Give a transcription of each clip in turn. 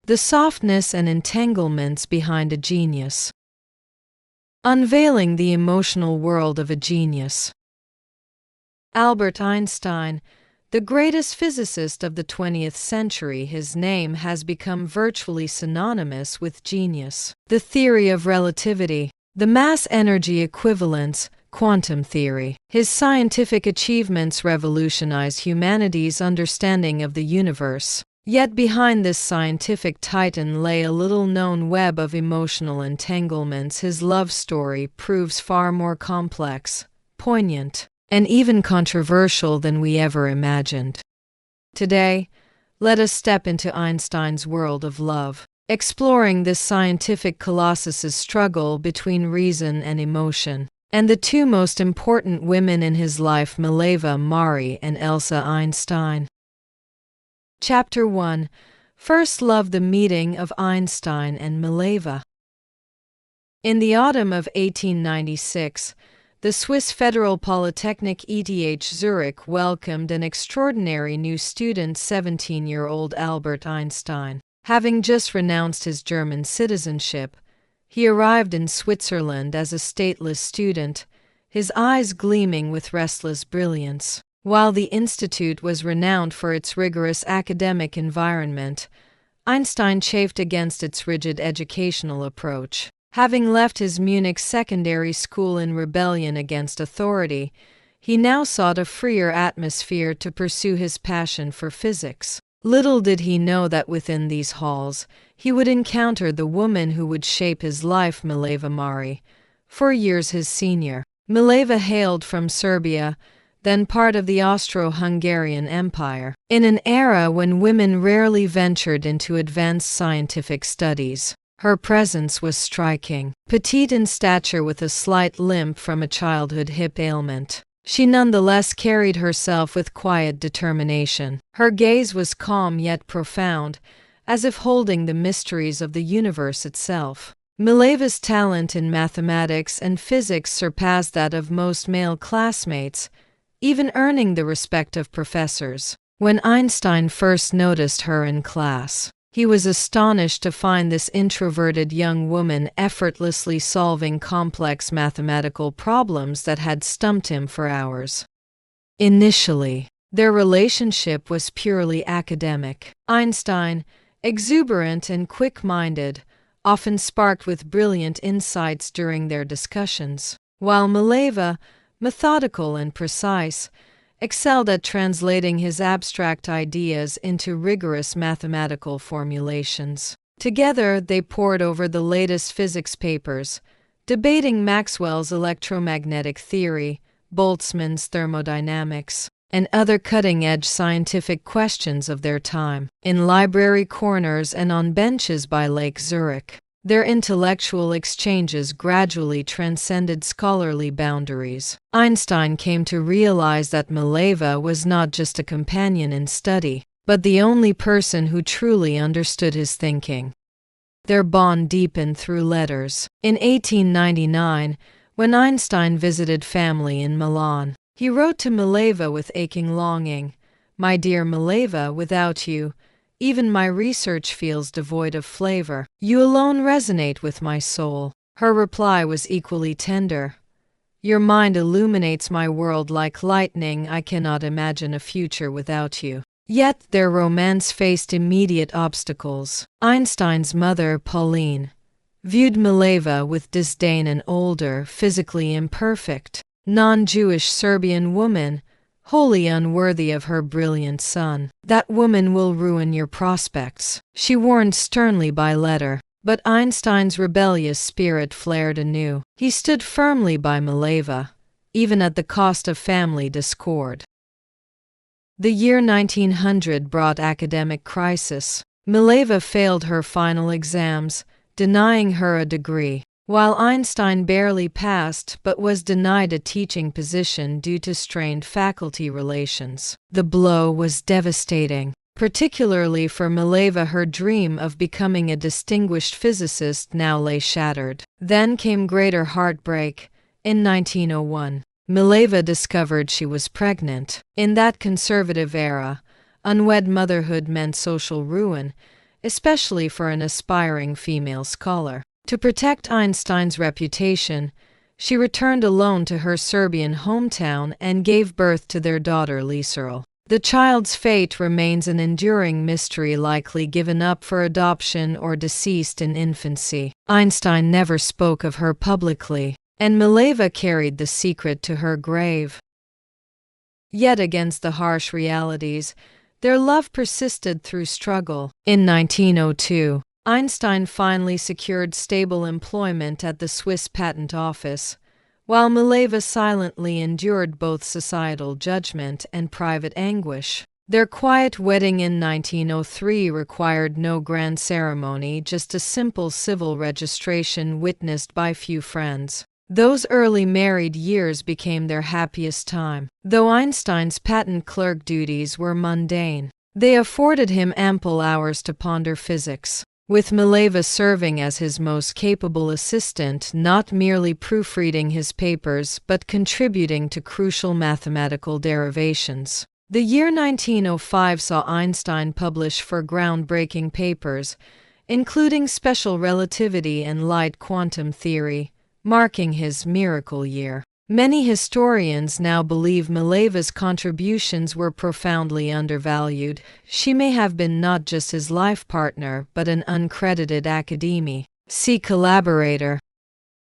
The softness and entanglements behind a genius. Unveiling the emotional world of a genius. Albert Einstein, the greatest physicist of the 20th century, his name has become virtually synonymous with genius. The theory of relativity, the mass-energy equivalence, quantum theory. His scientific achievements revolutionized humanity's understanding of the universe. Yet behind this scientific titan lay a little-known web of emotional entanglements. His love story proves far more complex, poignant, and even controversial than we ever imagined. Today, let us step into Einstein's world of love, exploring this scientific colossus's struggle between reason and emotion, and the two most important women in his life, Mileva Marić and Elsa Einstein. Chapter 1. First Love. The meeting of Einstein and Mileva. In the autumn of 1896, the Swiss Federal Polytechnic ETH Zurich welcomed an extraordinary new student, 17-year-old Albert Einstein. Having just renounced his German citizenship, he arrived in Switzerland as a stateless student, his eyes gleaming with restless brilliance. While the institute was renowned for its rigorous academic environment, Einstein chafed against its rigid educational approach. Having left his Munich secondary school in rebellion against authority, he now sought a freer atmosphere to pursue his passion for physics. Little did he know that within these halls, he would encounter the woman who would shape his life, Mileva Marić, 4 years his senior. Mileva hailed from Serbia, then part of the Austro-Hungarian Empire, in an era when women rarely ventured into advanced scientific studies. Her presence was striking. Petite in stature with a slight limp from a childhood hip ailment, she nonetheless carried herself with quiet determination. Her gaze was calm yet profound, as if holding the mysteries of the universe itself. Mileva's talent in mathematics and physics surpassed that of most male classmates, even earning the respect of professors. When Einstein first noticed her in class, he was astonished to find this introverted young woman effortlessly solving complex mathematical problems that had stumped him for hours. Initially, their relationship was purely academic. Einstein, exuberant and quick-minded, often sparked with brilliant insights during their discussions, while Mileva, methodical and precise, excelled at translating his abstract ideas into rigorous mathematical formulations. Together, they pored over the latest physics papers, debating Maxwell's electromagnetic theory, Boltzmann's thermodynamics, and other cutting-edge scientific questions of their time. In library corners and on benches by Lake Zurich, their intellectual exchanges gradually transcended scholarly boundaries. Einstein came to realize that Mileva was not just a companion in study, but the only person who truly understood his thinking. Their bond deepened through letters. In 1899, when Einstein visited family in Milan, he wrote to Mileva with aching longing, "My dear Mileva, without you, even my research feels devoid of flavor. You alone resonate with my soul." Her reply was equally tender. "Your mind illuminates my world like lightning. I cannot imagine a future without you." Yet their romance faced immediate obstacles. Einstein's mother, Pauline, viewed Mileva with disdain. An older, physically imperfect, non-Jewish Serbian woman, wholly unworthy of her brilliant son. "That woman will ruin your prospects," she warned sternly by letter. But Einstein's rebellious spirit flared anew. He stood firmly by Mileva, even at the cost of family discord. The year 1900 brought academic crisis. Mileva failed her final exams, denying her a degree, while Einstein barely passed but was denied a teaching position due to strained faculty relations. The blow was devastating, particularly for Mileva. Her dream of becoming a distinguished physicist now lay shattered. Then came greater heartbreak. In 1901, Mileva discovered she was pregnant. In that conservative era, unwed motherhood meant social ruin, especially for an aspiring female scholar. To protect Einstein's reputation, she returned alone to her Serbian hometown and gave birth to their daughter Liesel. The child's fate remains an enduring mystery, likely given up for adoption or deceased in infancy. Einstein never spoke of her publicly, and Mileva carried the secret to her grave. Yet against the harsh realities, their love persisted through struggle. In 1902, Einstein finally secured stable employment at the Swiss Patent Office, while Mileva silently endured both societal judgment and private anguish. Their quiet wedding in 1903 required no grand ceremony, just a simple civil registration witnessed by few friends. Those early married years became their happiest time. Though Einstein's patent clerk duties were mundane, they afforded him ample hours to ponder physics, with Mileva serving as his most capable assistant, not merely proofreading his papers but contributing to crucial mathematical derivations. The year 1905 saw Einstein publish four groundbreaking papers, including special relativity and light quantum theory, marking his miracle year. Many historians now believe Mileva's contributions were profoundly undervalued. She may have been not just his life partner but an uncredited academe. See collaborator.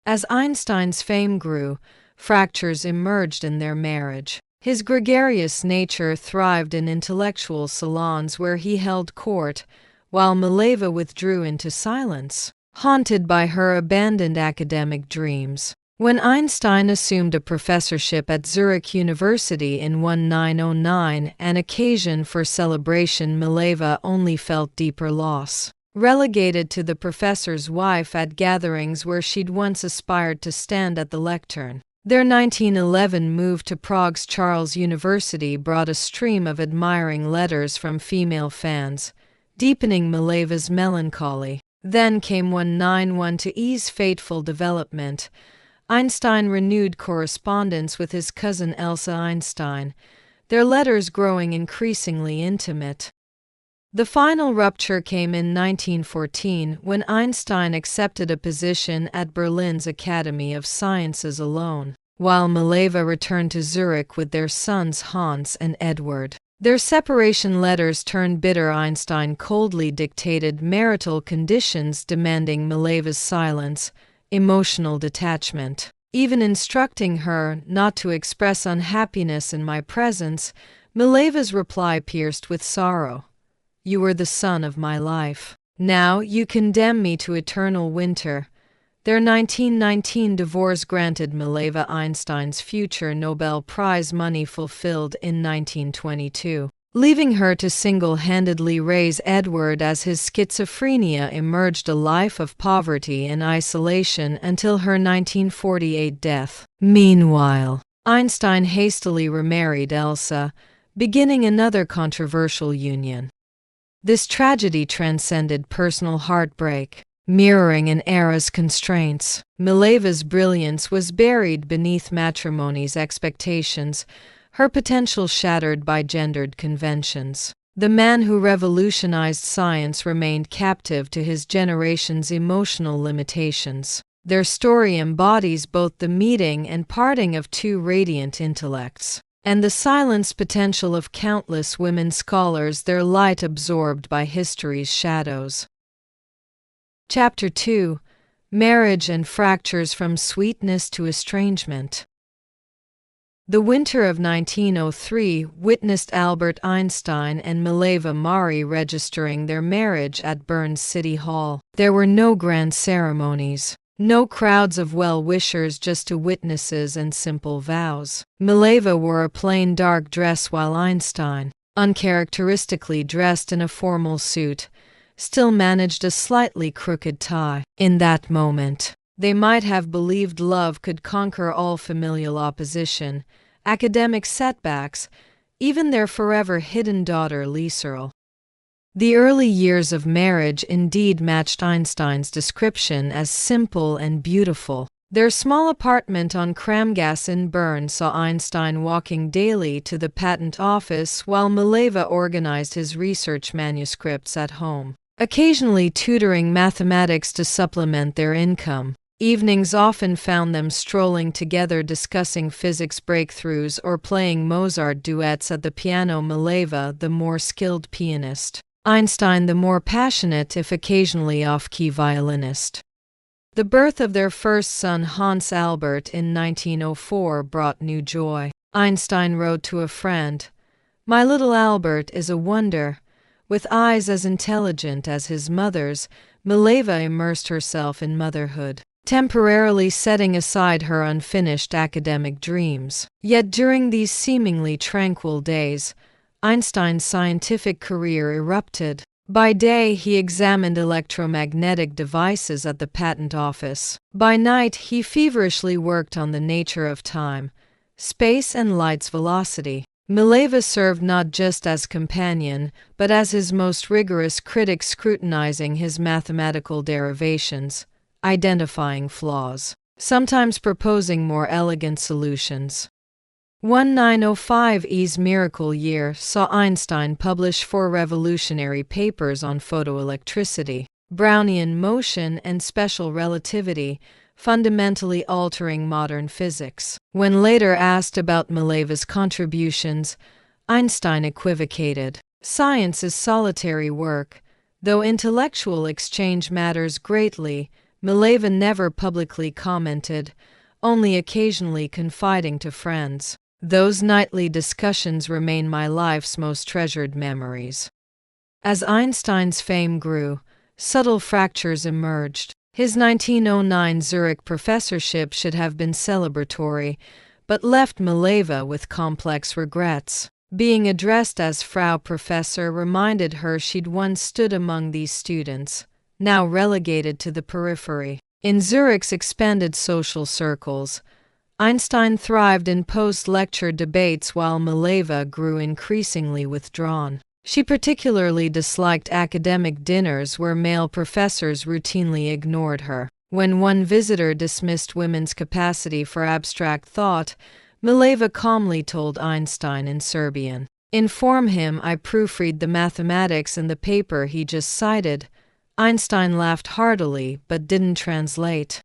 As Einstein's fame grew, fractures emerged in their marriage. His gregarious nature thrived in intellectual salons where he held court, while Mileva withdrew into silence, haunted by her abandoned academic dreams. When Einstein assumed a professorship at Zurich University in 1909, an occasion for celebration, Mileva only felt deeper loss. Relegated to the professor's wife at gatherings where she'd once aspired to stand at the lectern, their 1911 move to Prague's Charles University brought a stream of admiring letters from female fans, deepening Mileva's melancholy. Then came 1911 to ease fateful development. Einstein renewed correspondence with his cousin Elsa Einstein, their letters growing increasingly intimate. The final rupture came in 1914 when Einstein accepted a position at Berlin's Academy of Sciences alone, while Mileva returned to Zurich with their sons Hans and Edward. Their separation letters turned bitter. Einstein coldly dictated marital conditions demanding Mileva's silence, emotional detachment, even instructing her not to express unhappiness in my presence. Mileva's reply pierced with sorrow. "You were the sun of my life. Now you condemn me to eternal winter." Their 1919 divorce granted Mileva Einstein's future Nobel Prize money fulfilled in 1922, leaving her to single-handedly raise Edward as his schizophrenia emerged, a life of poverty and isolation until her 1948 death. Meanwhile, Einstein hastily remarried Elsa, beginning another controversial union. This tragedy transcended personal heartbreak, mirroring an era's constraints. Mileva's brilliance was buried beneath matrimony's expectations, her potential shattered by gendered conventions. The man who revolutionized science remained captive to his generation's emotional limitations. Their story embodies both the meeting and parting of two radiant intellects, and the silenced potential of countless women scholars, their light absorbed by history's shadows. Chapter 2: Marriage and Fractures from Sweetness to Estrangement. The winter of 1903 witnessed Albert Einstein and Mileva Marić registering their marriage at Bern's City Hall. There were no grand ceremonies, no crowds of well-wishers, just two witnesses and simple vows. Mileva wore a plain dark dress while Einstein, uncharacteristically dressed in a formal suit, still managed a slightly crooked tie. In that moment, they might have believed love could conquer all familial opposition, academic setbacks, even their forever hidden daughter Liesel. The early years of marriage indeed matched Einstein's description as simple and beautiful. Their small apartment on Kramgasse in Bern saw Einstein walking daily to the patent office while Mileva organized his research manuscripts at home. occasionally tutoring mathematics to supplement their income. Evenings often found them strolling together discussing physics breakthroughs or playing Mozart duets at the piano. Mileva, the more skilled pianist. Einstein, the more passionate if occasionally off-key violinist. The birth of their first son Hans Albert in 1904 brought new joy. Einstein wrote to a friend, "My little Albert is a wonder. With eyes as intelligent as his mother's." Mileva immersed herself in motherhood, temporarily setting aside her unfinished academic dreams. Yet during these seemingly tranquil days, Einstein's scientific career erupted. By day, he examined electromagnetic devices at the patent office. By night, he feverishly worked on the nature of time, space, and light's velocity. Mileva served not just as companion, but as his most rigorous critic, scrutinizing his mathematical derivations, identifying flaws, sometimes proposing more elegant solutions. 1905's miracle year saw Einstein publish 4 revolutionary papers on photoelectricity, Brownian motion, and special relativity, fundamentally altering modern physics. When later asked about Mileva's contributions, Einstein equivocated. "Science is solitary work. Though intellectual exchange matters greatly," Mileva never publicly commented, only occasionally confiding to friends. "Those nightly discussions remain my life's most treasured memories." As Einstein's fame grew, subtle fractures emerged. His 1909 Zurich professorship should have been celebratory, but left Mileva with complex regrets. Being addressed as Frau Professor reminded her she'd once stood among these students, now relegated to the periphery. In Zurich's expanded social circles, Einstein thrived in post-lecture debates while Mileva grew increasingly withdrawn. She particularly disliked academic dinners where male professors routinely ignored her. When one visitor dismissed women's capacity for abstract thought, Mileva calmly told Einstein in Serbian, "Inform him I proofread the mathematics in the paper he just cited." Einstein laughed heartily but didn't translate.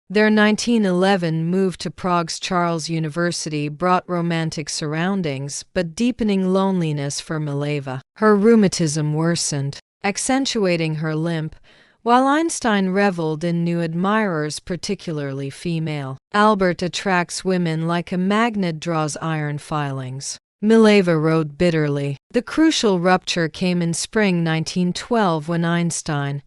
Their 1911 move to Prague's Charles University brought romantic surroundings but deepening loneliness for Mileva. Her rheumatism worsened, accentuating her limp, while Einstein reveled in new admirers, particularly female. "Albert attracts women like a magnet draws iron filings," Mileva wrote bitterly. The crucial rupture came in spring 1912 when Einstein,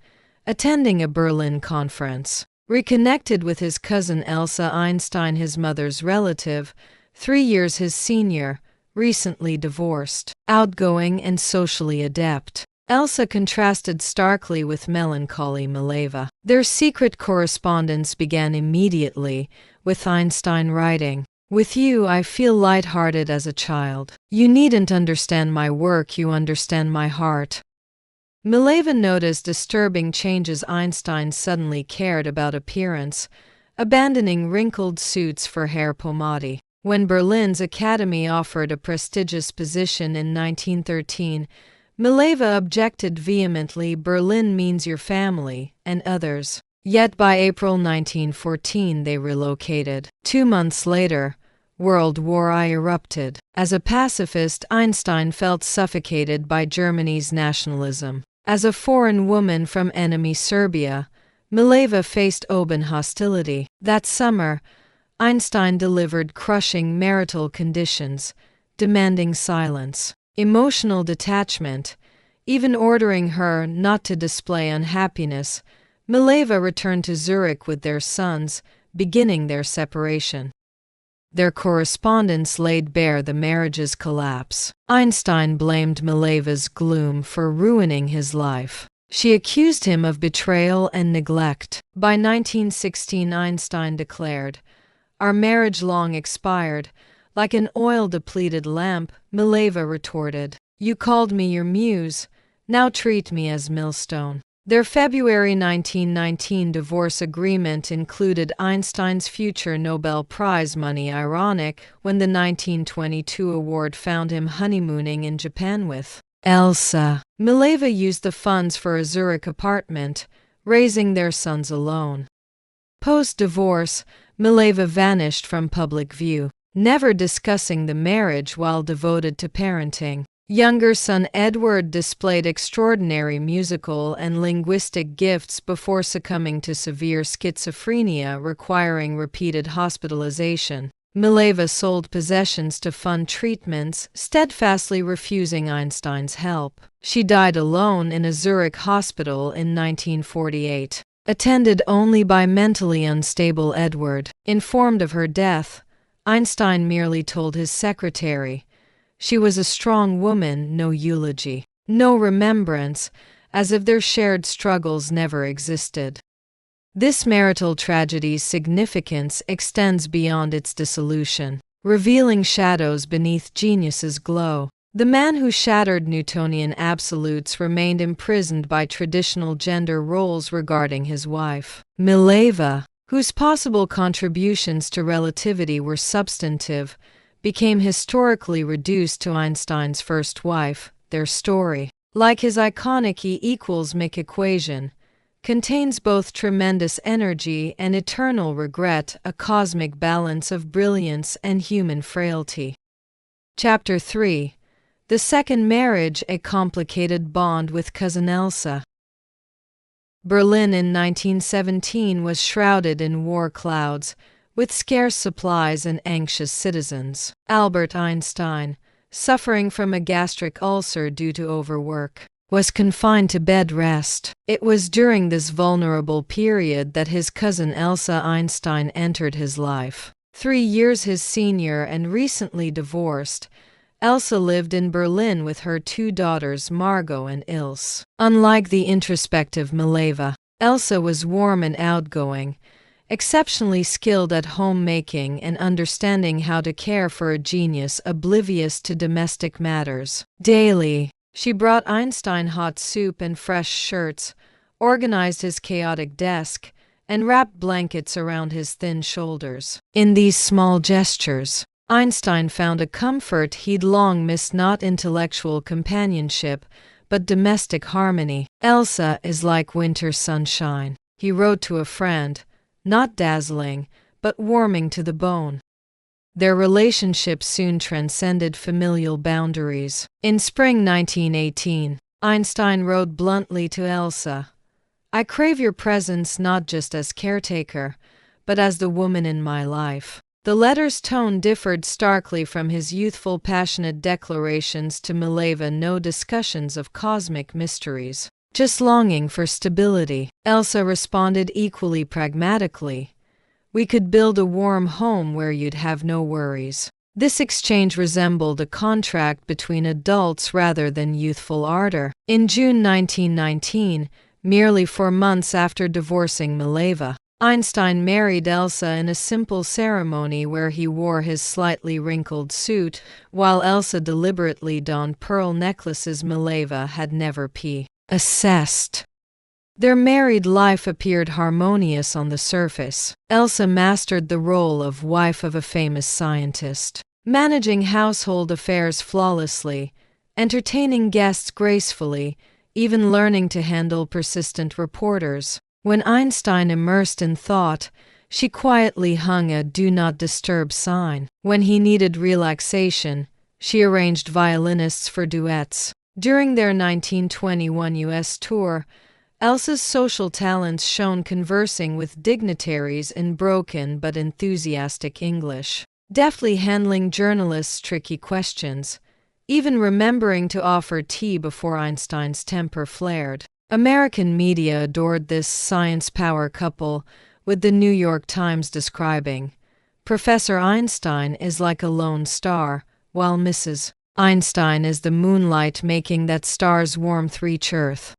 attending a Berlin conference, reconnected with his cousin Elsa Einstein, his mother's relative, 3 years his senior, recently divorced. Outgoing and socially adept, Elsa contrasted starkly with melancholy Mileva. Their secret correspondence began immediately, with Einstein writing, "With you I feel light-hearted as a child. You needn't understand my work, you understand my heart." Mileva noticed disturbing changes. Einstein suddenly cared about appearance, abandoning wrinkled suits for hair pomade. When Berlin's Academy offered a prestigious position in 1913, Mileva objected vehemently. "Berlin means your family, and others." Yet by April 1914 they relocated. 2 months later, World War I erupted. As a pacifist, Einstein felt suffocated by Germany's nationalism. As a foreign woman from enemy Serbia, Mileva faced open hostility. That summer, Einstein delivered crushing marital conditions, demanding silence, emotional detachment, even ordering her not to display unhappiness. Mileva returned to Zurich with their sons, beginning their separation. Their correspondence laid bare the marriage's collapse. Einstein blamed Mileva's gloom for ruining his life. She accused him of betrayal and neglect. By 1916, Einstein declared, "Our marriage long expired, like an oil-depleted lamp." Mileva retorted, "You called me your muse, now treat me as millstone." Their February 1919 divorce agreement included Einstein's future Nobel Prize money, ironic when the 1922 award found him honeymooning in Japan with Elsa. Mileva used the funds for a Zurich apartment, raising their sons alone. Post-divorce, Mileva vanished from public view, never discussing the marriage while devoted to parenting. Younger son Edward displayed extraordinary musical and linguistic gifts before succumbing to severe schizophrenia requiring repeated hospitalization. Mileva sold possessions to fund treatments, steadfastly refusing Einstein's help. She died alone in a Zurich hospital in 1948, attended only by mentally unstable Edward. Informed of her death, Einstein merely told his secretary, "She was a strong woman," no eulogy, no remembrance, as if their shared struggles never existed. This marital tragedy's significance extends beyond its dissolution, revealing shadows beneath genius's glow. The man who shattered Newtonian absolutes remained imprisoned by traditional gender roles regarding his wife. Mileva, whose possible contributions to relativity were substantive, became historically reduced to Einstein's first wife. Their story, like his iconic E=mc equation, contains both tremendous energy and eternal regret, a cosmic balance of brilliance and human frailty. Chapter 3: The Second Marriage, a Complicated Bond with Cousin Elsa. Berlin in 1917 was shrouded in war clouds, with scarce supplies and anxious citizens. Albert Einstein, suffering from a gastric ulcer due to overwork, was confined to bed rest. It was during this vulnerable period that his cousin Elsa Einstein entered his life. 3 years his senior and recently divorced, Elsa lived in Berlin with her 2 daughters Margot and Ilse. Unlike the introspective Mileva, Elsa was warm and outgoing, exceptionally skilled at homemaking and understanding how to care for a genius oblivious to domestic matters. Daily, she brought Einstein hot soup and fresh shirts, organized his chaotic desk, and wrapped blankets around his thin shoulders. In these small gestures, Einstein found a comfort he'd long missed, not intellectual companionship, but domestic harmony. "Elsa is like winter sunshine," he wrote to a friend, "not dazzling, but warming to the bone." Their relationship soon transcended familial boundaries. In spring 1918, Einstein wrote bluntly to Elsa, "I crave your presence not just as caretaker, but as the woman in my life." The letter's tone differed starkly from his youthful, passionate declarations to Mileva. No discussions of cosmic mysteries, just longing for stability. Elsa responded equally pragmatically, "We could build a warm home where you'd have no worries." This exchange resembled a contract between adults rather than youthful ardor. In June 1919, merely 4 months after divorcing Mileva, Einstein married Elsa in a simple ceremony where he wore his slightly wrinkled suit, while Elsa deliberately donned pearl necklaces Mileva had never possessed. Their married life appeared harmonious on the surface. Elsa mastered the role of wife of a famous scientist, managing household affairs flawlessly, entertaining guests gracefully, even learning to handle persistent reporters. When Einstein immersed in thought, she quietly hung a "do not disturb" sign. When he needed relaxation, she arranged violinists for duets. During their 1921 U.S. tour, Elsa's social talents shone conversing with dignitaries in broken but enthusiastic English, deftly handling journalists' tricky questions, even remembering to offer tea before Einstein's temper flared. American media adored this science power couple, with the New York Times describing, "Professor Einstein is like a lone star, while Mrs. Einstein is the moonlight making that star's warmth reach Earth."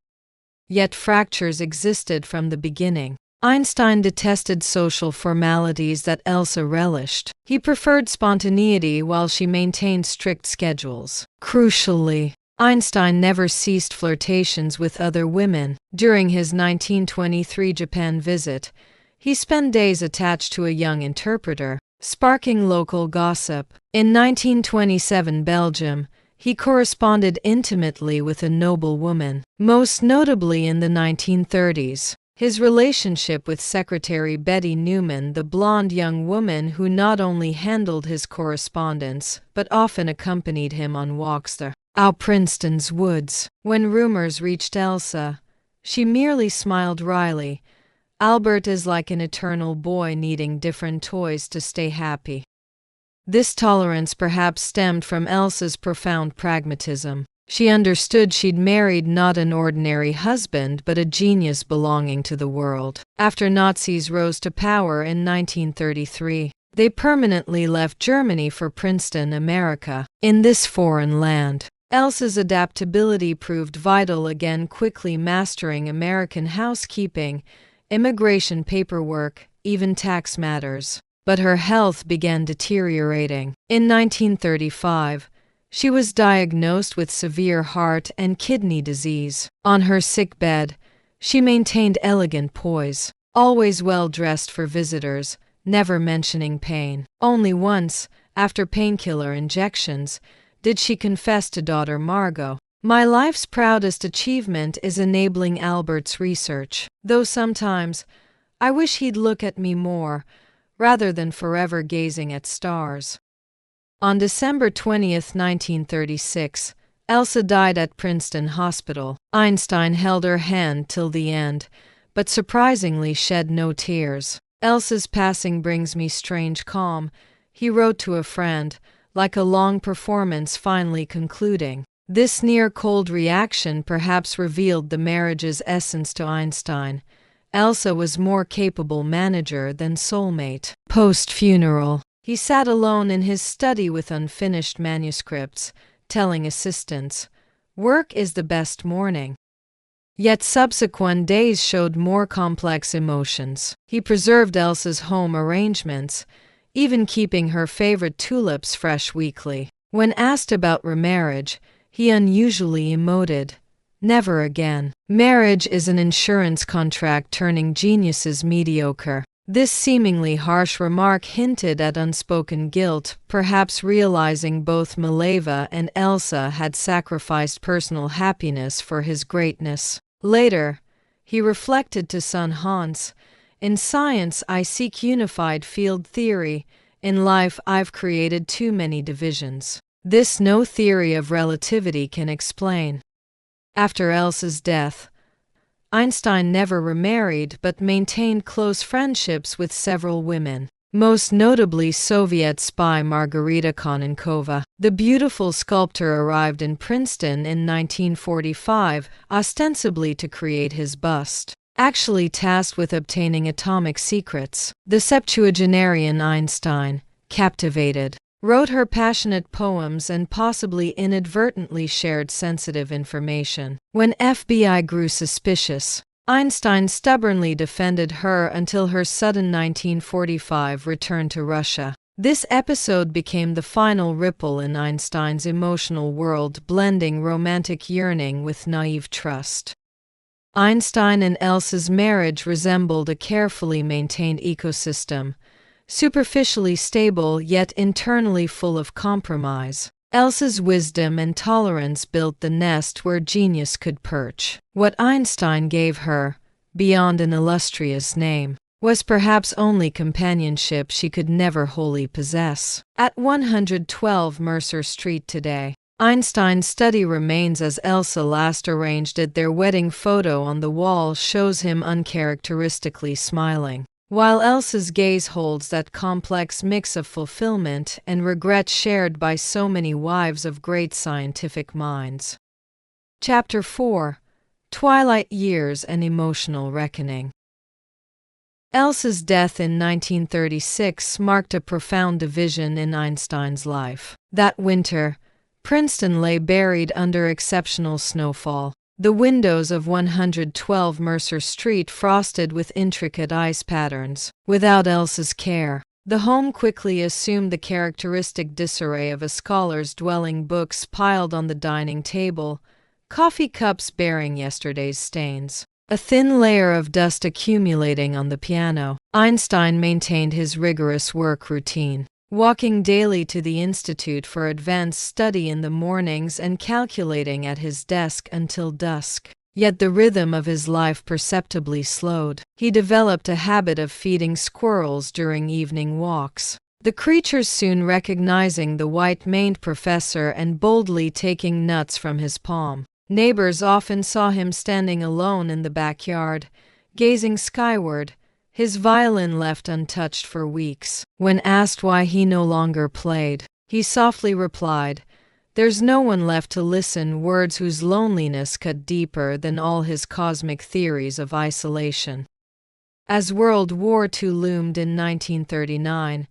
Yet fractures existed from the beginning. Einstein detested social formalities that Elsa relished. He preferred spontaneity while she maintained strict schedules. Crucially, Einstein never ceased flirtations with other women. During his 1923 Japan visit, he spent days attached to a young interpreter, sparking local gossip. In 1927 Belgium, he corresponded intimately with a noble woman, most notably in the 1930s. His relationship with Secretary Betty Newman, the blonde young woman who not only handled his correspondence but often accompanied him on walks through Princeton's woods. When rumors reached Elsa, she merely smiled wryly. Albert is like an eternal boy needing different toys to stay happy. This tolerance perhaps stemmed from Elsa's profound pragmatism. She understood she'd married not an ordinary husband but a genius belonging to the world. After Nazis rose to power in 1933, they permanently left Germany for Princeton, America. In this foreign land, Elsa's adaptability proved vital again, quickly mastering American housekeeping, immigration paperwork, even tax matters. But her health began deteriorating. In 1935, she was diagnosed with severe heart and kidney disease. On her sickbed, she maintained elegant poise, always well dressed for visitors, never mentioning pain. Only once, after painkiller injections, did she confess to daughter Margot, "My life's proudest achievement is enabling Albert's research, though sometimes I wish he'd look at me more, rather than forever gazing at stars." On December 20, 1936, Elsa died at Princeton Hospital. Einstein held her hand till the end, but surprisingly shed no tears. "Elsa's passing brings me strange calm," he wrote to a friend, like a long performance finally concluding. This near-cold reaction perhaps revealed the marriage's essence to Einstein. Elsa was more capable manager than soulmate. Post-funeral, he sat alone in his study with unfinished manuscripts, telling assistants, "Work is the best mourning." Yet subsequent days showed more complex emotions. He preserved Elsa's home arrangements, even keeping her favorite tulips fresh weekly. When asked about remarriage, he unusually emoted, "Never again. Marriage is an insurance contract turning geniuses mediocre." This seemingly harsh remark hinted at unspoken guilt, perhaps realizing both Mileva and Elsa had sacrificed personal happiness for his greatness. Later, he reflected to son Hans, "In science I seek unified field theory, in life I've created too many divisions. This no theory of relativity can explain." After Elsa's death, Einstein never remarried but maintained close friendships with several women, most notably Soviet spy Margarita Konenkova. The beautiful sculptor arrived in Princeton in 1945, ostensibly to create his bust, actually tasked with obtaining atomic secrets. The septuagenarian Einstein, captivated, wrote her passionate poems and possibly inadvertently shared sensitive information. When FBI grew suspicious, Einstein stubbornly defended her until her sudden 1945 return to Russia. This episode became the final ripple in Einstein's emotional world, blending romantic yearning with naive trust. Einstein and Elsa's marriage resembled a carefully maintained ecosystem, superficially stable yet internally full of compromise. Elsa's wisdom and tolerance built the nest where genius could perch. What Einstein gave her, beyond an illustrious name, was perhaps only companionship she could never wholly possess. At 112 Mercer Street today, Einstein's study remains as Elsa last arranged it. Their wedding photo on the wall shows him uncharacteristically smiling, while Elsa's gaze holds that complex mix of fulfillment and regret shared by so many wives of great scientific minds. Chapter 4: Twilight Years and Emotional Reckoning. Elsa's death in 1936 marked a profound division in Einstein's life. That winter, Princeton lay buried under exceptional snowfall. The windows of 112 Mercer Street frosted with intricate ice patterns. Without Elsa's care, the home quickly assumed the characteristic disarray of a scholar's dwelling: books piled on the dining table, coffee cups bearing yesterday's stains, a thin layer of dust accumulating on the piano. Einstein maintained his rigorous work routine. walking daily to the Institute for Advanced Study in the mornings and calculating at his desk until dusk. Yet the rhythm of his life perceptibly slowed. He developed a habit of feeding squirrels during evening walks, the creatures soon recognizing the white-maned professor and boldly taking nuts from his palm. Neighbors often saw him standing alone in the backyard, gazing skyward, his violin left untouched for weeks. When asked why he no longer played, he softly replied, "There's no one left to listen," words whose loneliness cut deeper than all his cosmic theories of isolation. As World War II loomed in 1939,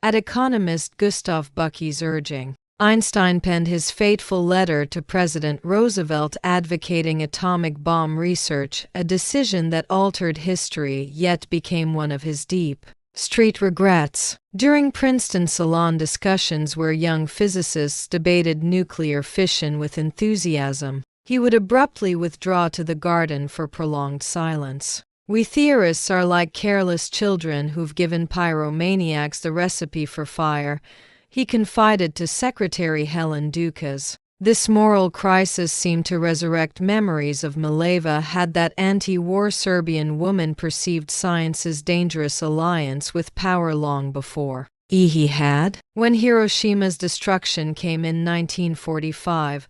at economist Gustav Bucky's urging, Einstein penned his fateful letter to President Roosevelt advocating atomic bomb research, a decision that altered history yet became one of his deep street regrets. During Princeton salon discussions where young physicists debated nuclear fission with enthusiasm, he would abruptly withdraw to the garden for prolonged silence. "We theorists are like careless children who've given pyromaniacs the recipe for fire," he confided to Secretary Helen Dukas. This moral crisis seemed to resurrect memories of Mileva. Had that anti-war Serbian woman perceived science's dangerous alliance with power long before he had? When Hiroshima's destruction came in 1945,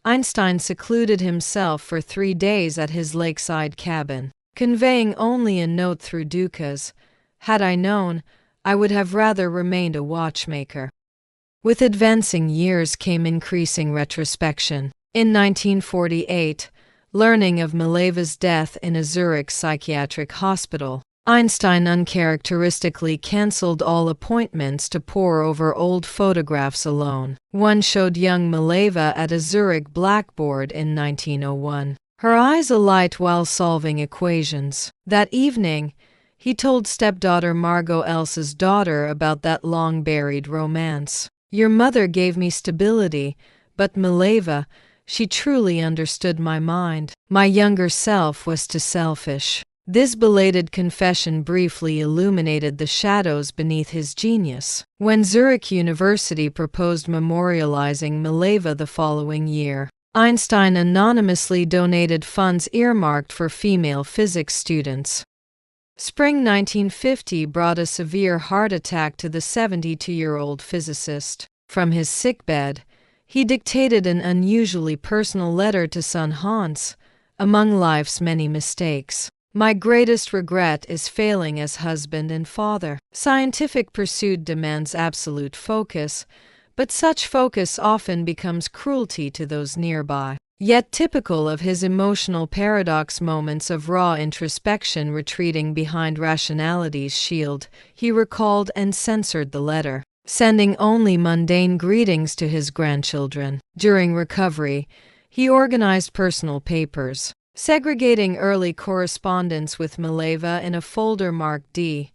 Einstein secluded himself for 3 days at his lakeside cabin, conveying only a note through Dukas, "Had I known, I would have rather remained a watchmaker." With advancing years came increasing retrospection. In 1948, learning of Mileva's death in a Zurich psychiatric hospital, Einstein uncharacteristically cancelled all appointments to pore over old photographs alone. One showed young Mileva at a Zurich blackboard in 1901, her eyes alight while solving equations. That evening, he told stepdaughter Margot, Elsa's daughter, about that long-buried romance. "Your mother gave me stability, but Mileva, she truly understood my mind. My younger self was too selfish." This belated confession briefly illuminated the shadows beneath his genius. When Zurich University proposed memorializing Mileva the following year, Einstein anonymously donated funds earmarked for female physics students. Spring 1950 brought a severe heart attack to the 72-year-old physicist. From his sickbed, he dictated an unusually personal letter to son Hans. Among life's many mistakes, my greatest regret is failing as husband and father. Scientific pursuit demands absolute focus, but such focus often becomes cruelty to those nearby. Yet typical of his emotional paradox, moments of raw introspection retreating behind rationality's shield, he recalled and censored the letter, sending only mundane greetings to his grandchildren. During recovery, he organized personal papers, segregating early correspondence with Mileva in a folder marked D,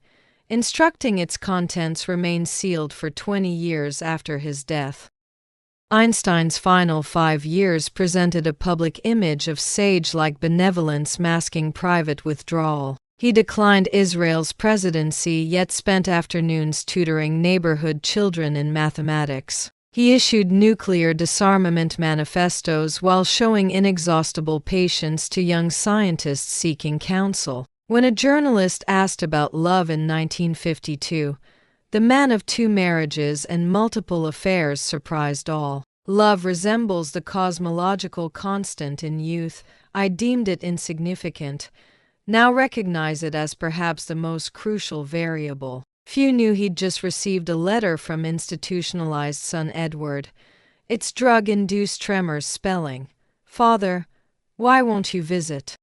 instructing its contents remain sealed for 20 years after his death. Einstein's final 5 years presented a public image of sage-like benevolence masking private withdrawal. He declined Israel's presidency yet spent afternoons tutoring neighborhood children in mathematics. He issued nuclear disarmament manifestos while showing inexhaustible patience to young scientists seeking counsel. When a journalist asked about love in 1952, the man of 2 marriages and multiple affairs surprised all. "Love resembles the cosmological constant in youth. I deemed it insignificant. Now recognize it as perhaps the most crucial variable." Few knew he'd just received a letter from institutionalized son Edward, its drug-induced tremors spelling, "Father, why won't you visit?"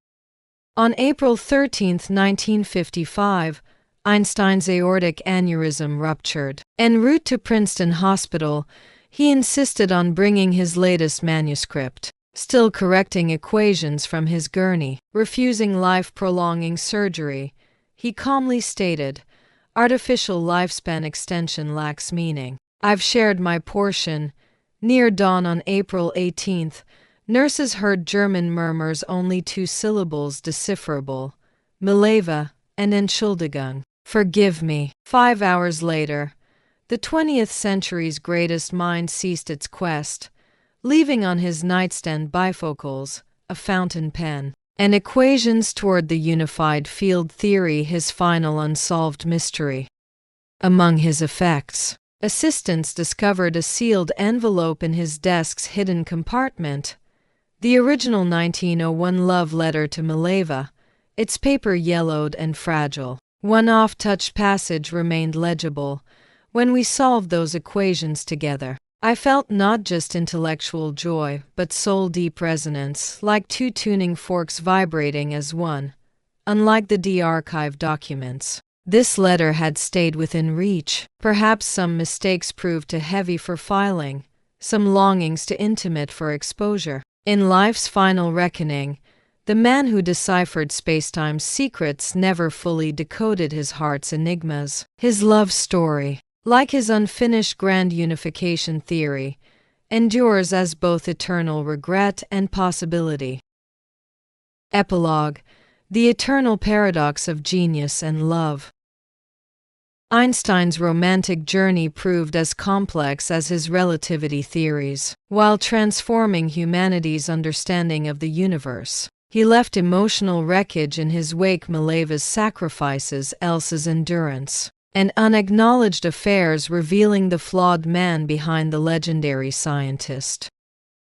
On April 13, 1955, Einstein's aortic aneurysm ruptured. En route to Princeton Hospital, he insisted on bringing his latest manuscript, still correcting equations from his gurney. Refusing life-prolonging surgery, he calmly stated, "Artificial lifespan extension lacks meaning. I've shared my portion." Near dawn on April 18, nurses heard German murmurs, only 2 syllables decipherable, "Mileva" and "Entschuldigung." "Forgive me." 5 hours later, The 20th century's greatest mind ceased its quest, leaving on his nightstand bifocals, a fountain pen, and equations toward the unified field theory, his final unsolved mystery. Among his effects, assistants discovered a sealed envelope in his desk's hidden compartment, the original 1901 love letter to Mileva, its paper yellowed and fragile. One off-touched passage remained legible. When we solved those equations together, I felt not just intellectual joy, but soul-deep resonance, like two tuning forks vibrating as one. Unlike the de-archived documents, this letter had stayed within reach. Perhaps some mistakes proved too heavy for filing, some longings too intimate for exposure. In life's final reckoning, the man who deciphered spacetime's secrets never fully decoded his heart's enigmas. His love story, like his unfinished grand unification theory, endures as both eternal regret and possibility. Epilogue: The eternal paradox of genius and love. Einstein's romantic journey proved as complex as his relativity theories. While transforming humanity's understanding of the universe, he left emotional wreckage in his wake: Mileva's sacrifices, Elsa's endurance, and unacknowledged affairs revealing the flawed man behind the legendary scientist.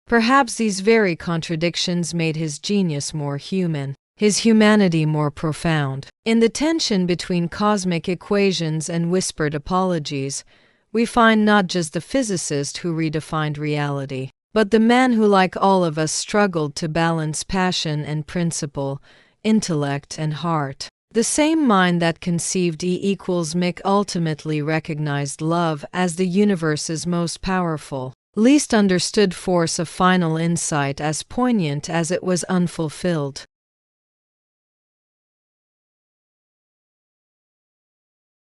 Perhaps these very contradictions made his genius more human, his humanity more profound. In the tension between cosmic equations and whispered apologies, we find not just the physicist who redefined reality, but the man who, like all of us, struggled to balance passion and principle, intellect and heart. The same mind that conceived E=mc ultimately recognized love as the universe's most powerful, least understood force, a final insight as poignant as it was unfulfilled.